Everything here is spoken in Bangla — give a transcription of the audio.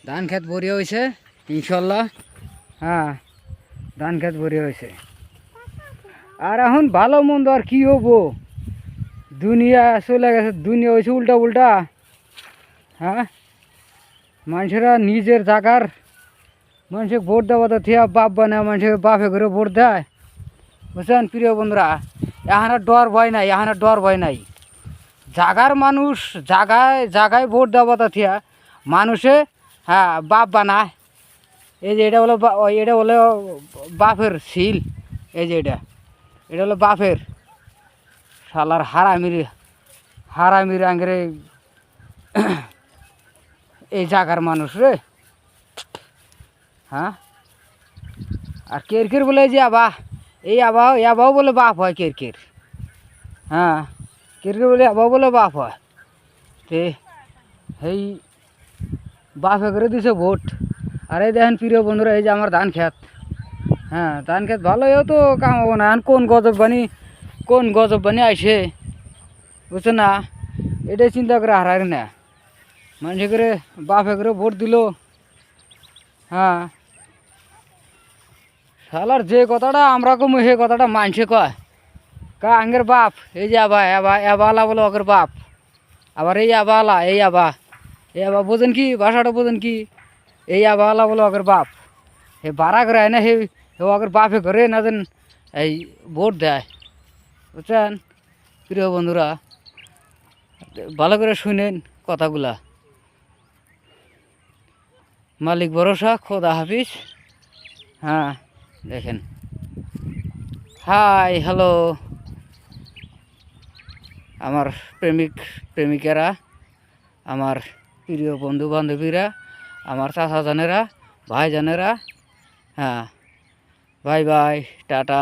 ধান খেত ভরি হয়েছে ইনশাল্লাহ। হ্যাঁ, ধান খেত ভরি হয়েছে। আর এখন ভালো মন্দ আর কি হবো, দুনিয়া চলে গেছে, দুনিয়া হয়েছে উল্টা উল্টা। হ্যাঁ, মানুষেরা নিজের জায়গার মানুষকে ভোট দেওয়া তো থিয়া বাপ বানায়, মানুষকে বাপে করে ভোট দেয়। বুঝছেন প্রিয় বন্ধুরা, এখানে ডর ভয় নাই, এখানে ডর ভয় নাই। জাগার মানুষ জাগায় জাগায় ভোট দেওয়া তো থিয়া মানুষে হ্যাঁ বাপ বানায়। এই যে এটা হলো এটা হলো বাপের সিল। এই যে এটা এটা হলো বাপের শালার হারামির হারামির আঙ্গেরে এই জাগার মানুষ রে। হ্যাঁ, আর কের বলে যে এই আবাও বলে বাপ হয় কের। হ্যাঁ, কের বলে আবাও বলে বাপ হয়। তে এই বাপে করে দিছে ভোট। আর এই দেখেন প্রিয় বন্ধুরা, এই যে আমার ধান খেত। হ্যাঁ, ধান খেত ভালো হয়েও তো কাম হবো না। কোন গজব বানি আইসে, বুঝছো না? এটাই চিন্তা করে হারাই না মানুষ করে বাপে করে ভোট দিল। হ্যাঁ, শালার যে কথাটা আমরা কমু সেই কথাটা মানুষে কয় আঙ্গের বাপ। এই যে আবালা বলে ওগের বাপ। আবার এই আবালা এই আবা বোঝেন কি ভাষাটা বোঝেন কি? এই আবালা বলে ওগের বাপ। হে বাড়া করে না হে ওগের বাপে করে না যেন এই ভোট দেয়। বুঝছেন প্রিয় বন্ধুরা, ভালো করে শুনেন কথাগুলা। মালিক ভরসা, খোদা হাফিজ। হ্যাঁ, দেখেন। হাই হ্যালো আমার প্রেমিকেরা, আমার প্রিয় বন্ধু বান্ধবীরা, আমার চাচা জানেরা, ভাই জানেরা। হ্যাঁ, বাই বাই, টাটা।